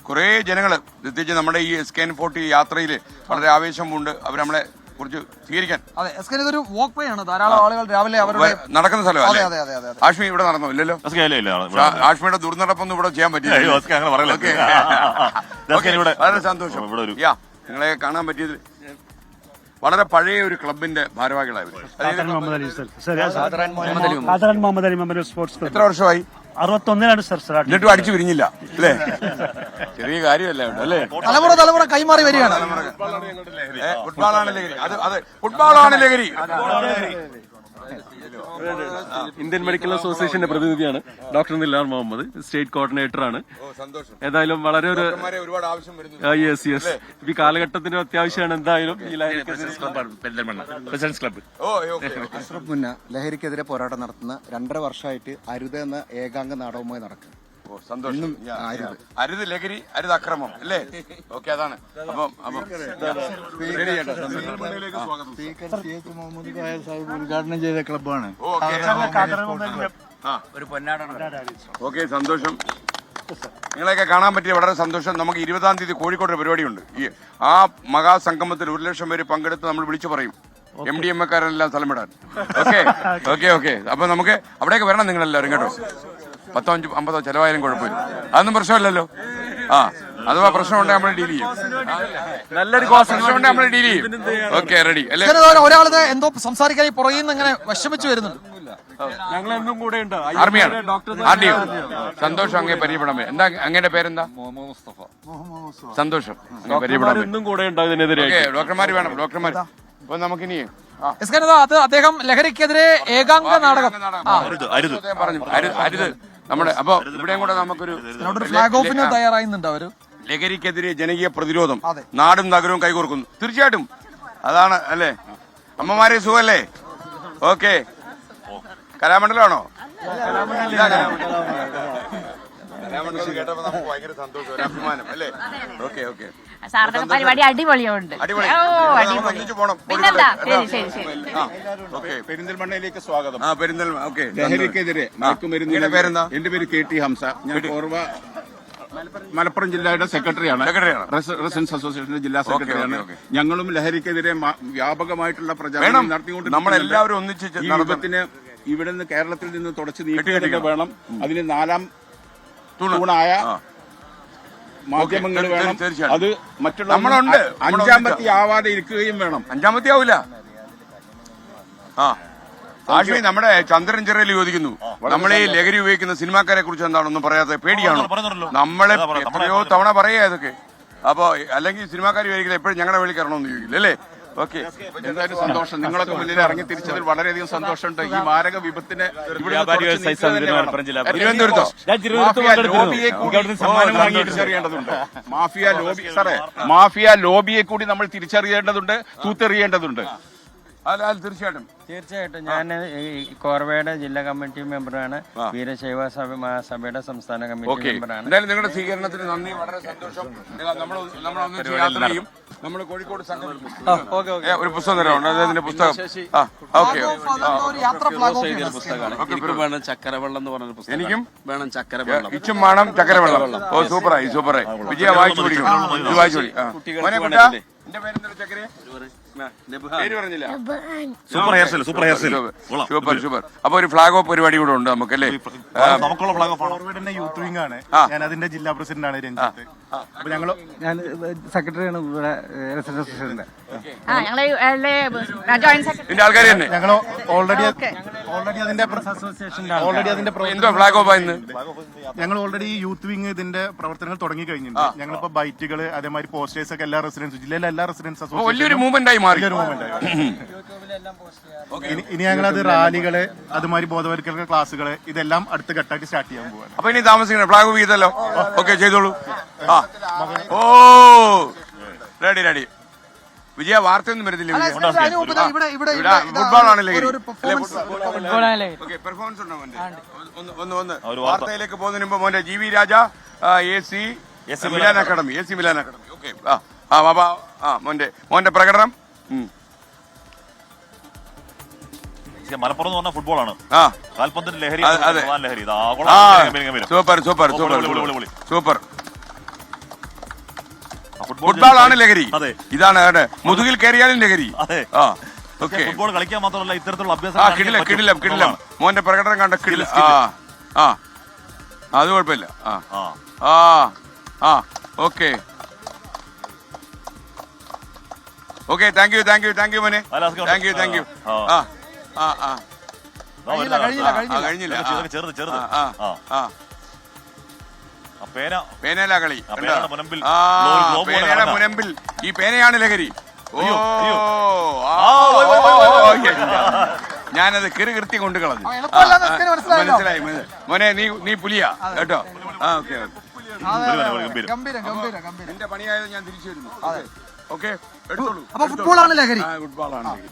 കുറേ ജനങ്ങൾ പ്രത്യേകിച്ച് നമ്മുടെ ഈ SKN40 യാത്രയിൽ വളരെ ആവേശമുണ്ട്. അവർ നമ്മളെ കുറിച്ച് സ്വീകരിക്കാൻ. അതെ, ഇതൊരു വാക്ക് വേ ആണ്. ധാരാളം ആളുകൾ രാവിലെ അവരുടെ നടക്കുന്ന സ്ഥലമല്ലേ? ആഷ്മി ഇവിടെ നടന്നോ? ഇല്ലല്ലോ. ആഷ്മിയുടെ ദുർനടപ്പൊന്നും ഇവിടെ ചെയ്യാൻ പറ്റില്ല. വളരെ സന്തോഷം. നിങ്ങളെ കാണാൻ പറ്റിയത് വളരെ പഴയ ഒരു ക്ലബിന്റെ ഭാരവാഹികളായിരുന്നു. എത്ര വർഷമായി? 61 സർ. എന്നിട്ടും അടിച്ചു പിരിഞ്ഞില്ല അല്ലേ? ചെറിയ കാര്യമല്ല അല്ലേ? തലമുറ കൈമാറി വരികയാണ്. ഫുട്ബോളാണ് ലഹരി. അതെ, ഫുട്ബോളാണ് ലഹരി. ഇന്ത്യൻ മെഡിക്കൽ അസോസിയേഷന്റെ പ്രതിനിധിയാണ് doctor Nilar Muhammad, state coordinator ആണ്. ഏതായാലും വളരെ ഒരു യെസ് ഈ കാലഘട്ടത്തിന് അത്യാവശ്യമാണ്. എന്തായാലും ഈ ലഹരിക്കെതിരെ പോരാട്ടം നടത്തുന്ന 2.5 വർഷമായിട്ട് അരുത് എന്ന ഏകാംഗ നാടകവുമായി നടക്കും. അരുത് ലഹരി, അരുത് അക്രമം അല്ലേ? ഓക്കെ, അതാണ്. ഉദ്ഘാടനം ചെയ്ത ക്ലബ്ബാണ്. ഓക്കെ, സന്തോഷം. നിങ്ങളെയൊക്കെ കാണാൻ പറ്റിയ വളരെ സന്തോഷം. നമുക്ക് 20-ാം തീയതി കോഴിക്കോട് പരിപാടിയുണ്ട്. ആ മഹാസംഗമത്തിൽ 1,00,000 പേര് പങ്കെടുത്ത് നമ്മൾ വിളിച്ചു പറയും MDMA-കാരെല്ലാം സ്ഥലമിടാൻ. ഓക്കെ. അപ്പൊ നമുക്ക് അവിടേക്ക് വരണം നിങ്ങളെല്ലാവരും കേട്ടോ. 10-50 ചെലവായാലും കുഴപ്പമില്ല, അതൊന്നും പ്രശ്നമില്ലല്ലോ. അഥവാ പ്രശ്നമുണ്ടെങ്കിൽ നമ്മൾ ഡീൽ ചെയ്യും. നല്ലൊരു പ്രശ്നമുണ്ടെങ്കിൽ നമ്മൾ ഡീൽ ചെയ്യും. ഓക്കെ, റെഡി അല്ലേ? ഒരാളത് എന്തോ സംസാരിക്കാൻ പുറകിൽ നിന്ന് ഇങ്ങനെ വിഷമിച്ചു വരുന്നുണ്ട്. ഞങ്ങളെന്നും കൂടെ ഉണ്ട്. ആർമിയാണ്. RDO. സന്തോഷം. അങ്ങേ പരിചയപ്പെടാമേ. എന്താ അങ്ങയുടെ പേരെന്താ? സന്തോഷം. ഡോക്ടർമാർ വേണം. ഡോക്ടർമാർ അപ്പൊ നമുക്കിനി അത് അദ്ദേഹം ലഹരിക്കെതിരെ ഏകാംഗ നാടകം പറഞ്ഞു. അരുത് നമ്മുടെ. അപ്പൊ ഇവിടെയും കൂടെ നമുക്കൊരു ഫ്ലാഗ് ഓഫിന് തയ്യാറായിരുന്നുണ്ട് അവര്. ലഹരിക്കെതിരെ ജനകീയ പ്രതിരോധം, നാടും നഗരവും കൈകോർക്കുന്നു. തീർച്ചയായിട്ടും അതാണ് അല്ലേ? അമ്മമാരെ സുഖല്ലേ? ഓക്കെ. കലാമണ്ഡലമാണോ? കലാമണ്ഡലം കേട്ടപ്പോ നമുക്ക് ഭയങ്കര സന്തോഷം, ഒരു അഭിമാനം അല്ലേ? ഓക്കെ. പരിപാടി അടിപൊളിയുണ്ട്. പെരിന്തൽമണ്ണയിലേക്ക് സ്വാഗതം. ഓക്കെ. ലഹരിക്കെതിരെ മയക്കുമരുന്നിന്റെ പേരെന്താ? എന്റെ പേര് KT ഹംസ. ഞാൻ മലപ്പുറം ജില്ലയുടെ സെക്രട്ടറിയാണ്. റെസിഡൻസ് അസോസിയേഷന്റെ ജില്ലാ സെക്രട്ടറിയാണ്. ഞങ്ങളും ലഹരിക്കെതിരെ വ്യാപകമായിട്ടുള്ള പ്രചാരണം നടത്തിക്കൊണ്ട് നമ്മളെല്ലാവരും ഒന്നിച്ച് ഈ വിപത്തിന് ഇവിടെ നിന്ന് കേരളത്തിൽ നിന്ന് തുടച്ചു നീക്കുക വേണം. അതിന് 4ാം തൂണായ മാധ്യമങ്ങൾ വേണം. അത് മറ്റുള്ള 5ാമത്തെ ആവാതെ ഇരിക്കുകയും വേണം. 5ാമത്തെ ആവൂല. ആഷ്മി, നമ്മുടെ ചന്ദ്രൻ ചിറയിൽ ചോദിക്കുന്നു, നമ്മളീ ലഹരി ഉപയോഗിക്കുന്ന സിനിമാക്കാരെ കുറിച്ച് എന്താണെന്നും പറയാതെ പേടിയാണോ? നമ്മളെ എത്രയോ തവണ പറയാ ഇതൊക്കെ. അപ്പൊ അല്ലെങ്കിൽ സിനിമാക്കാർ വിചാരിക്കില്ല എപ്പോഴും ഞങ്ങളെ വിളിക്കണമെന്ന് ചോദിക്കില്ല അല്ലേ? ഓക്കെ, എന്തായാലും സന്തോഷം. നിങ്ങളൊക്കെ മുന്നിൽ ഇറങ്ങി തിരിച്ചതിൽ വളരെയധികം സന്തോഷമുണ്ട്. ഈ മാരക വിപത്തിന് തിരുവനന്തപുരത്തോ തിരിച്ചറിയേണ്ടതുണ്ട്. മാഫിയ ലോബിയെ കൂടി നമ്മൾ തിരിച്ചറിയേണ്ടതുണ്ട്, തൂത്തെറിയേണ്ടതുണ്ട്. തീർച്ചയായിട്ടും. ഞാൻ കോർവയുടെ ജില്ലാ കമ്മിറ്റി മെമ്പറാണ്. വീരശൈവ മഹാസഭയുടെ സംസ്ഥാന കമ്മിറ്റി മെമ്പറാണ്. എന്തായാലും നിങ്ങളുടെ സ്വീകരണത്തിന് നന്ദി, വളരെ സന്തോഷം. നമ്മളൊന്നിച്ച് യാത്ര ചെയ്യും. നമ്മൾ കോഴിക്കോട് ഒരു പുസ്തകം തരാറുണ്ട്, അദ്ദേഹത്തിന്റെ പുസ്തകം. ചക്കരവെള്ളം എന്ന് പറഞ്ഞ പുസ്തകം. എനിക്കും വേണം ചക്കരവെള്ളം. ഇച്ചും വേണം ചക്കരവെള്ളം. ഓ, സൂപ്പറായി. വിജയ വായിച്ചു പിടിക്കും. ഇത് വായിച്ചു പിടി. എന്റെ പേരെന്താ? ചക്കരേ പേര് പറഞ്ഞില്ല. സൂപ്പർ. അപ്പൊ ഒരു ഫ്ലാഗ് ഓഫ് പരിപാടി കൂടെ ഉണ്ട് നമുക്കല്ലേ? ഫോർവേഡിന്റെ യൂത്ത് വിംഗ് ആണ്. ഞാൻ അതിന്റെ ജില്ലാ പ്രസിഡന്റ് ആണ് രഞ്ജിത്ത്. അപ്പൊ ഞാൻ സെക്രട്ടറിയാണ് ഇവിടെ റെസിഡൻസ് അസോസിയേഷന്റെ. ആൾക്കാർ തന്നെ ഞങ്ങൾ ഓൾറെഡി അതിന്റെ എന്തോ ഫ്ലാഗ് ഓഫ് ആയിരുന്നു. ഞങ്ങൾ ഓൾറെഡി യൂത്ത് വിംഗ് ഇതിന്റെ പ്രവർത്തനങ്ങൾ തുടങ്ങി കഴിഞ്ഞിട്ടുണ്ട്. ഞങ്ങളിപ്പോ ബൈറ്റുകള് അതേമാതിരി പോസ്റ്റേഴ്സ് ഒക്കെ എല്ലാ റെസിഡൻസ് ജില്ലയിലെ എല്ലാ റെസിഡൻസ് വലിയൊരു മൂവ്മെന്റ് ആയി മാറി. ഇനി ഞങ്ങളത് റാലികള് അതുമാതിരി ബോധവൽക്കരണ ക്ലാസ്സുകള് ഇതെല്ലാം അടുത്ത ഘട്ടമായിട്ട് സ്റ്റാർട്ട് ചെയ്യാൻ പോവാണ്. അപ്പൊ ഇനി താമസിക്കണം. ഫ്ലാഗ് ഓഫ് ചെയ്തല്ലോ. ഓക്കെ, ചെയ്തോളൂ. ഓ, റെഡി. വിജയ വാർത്തയൊന്നും വരുന്നില്ല. ഫുട്ബോളാണല്ലേ? പെർഫോമൻസ് ഉണ്ടോ മോന്റെ? ഒന്ന് വാർത്തയിലേക്ക് പോകുന്നതിന് മുമ്പ് മോന്റെ GV രാജ AC മിലാൻ അക്കാഡമി. ഓക്കെ. മോന്റെ പ്രകടനം. മലപ്പുറം എന്ന് പറഞ്ഞ ഫുട്ബോളാണ്. കാൽപന്തിന്റെ ലഹരി. സൂപ്പർ. ഫുട്ബോളാണ് ലഹരി. അതെ. ഇതാണ് അവിടെ മുതുകിൽ കയറിയാലും ലഹരി. അതെ. ആ ഓക്കെ. ഫുട്ബോൾ കളിക്കാൻ മാത്രമല്ല ഇത്തരത്തിലുള്ള ആ അഭ്യാസം കിടിലം മോന്റെ പ്രകടനം കണ്ട കിടിലം. ആ അത് കുഴപ്പമില്ല. ഓക്കെ ഓക്കെ താങ്ക് യു മോനെ. താങ്ക് യു കഴിഞ്ഞില്ല. ചെറുത് പേനയിലാ കളി. മുനമ്പിൽ പേനയുടെ മുനമ്പിൽ ഈ പേനയാണ് ലഹരി. ഞാനത് കൃത്യം കൊണ്ട് കളഞ്ഞു. മനസ്സിലായി മോനെ. നീ പുലിയാ കേട്ടോ. ഓക്കെ എന്റെ പണിയായത് ഞാൻ തിരിച്ചു വരുന്നു. ഓക്കെ എടുത്തോളൂ. അപ്പൊ ഫുട്ബോളാണ് ലഹരി. ഫുട്ബോളാണ് ലഹരി.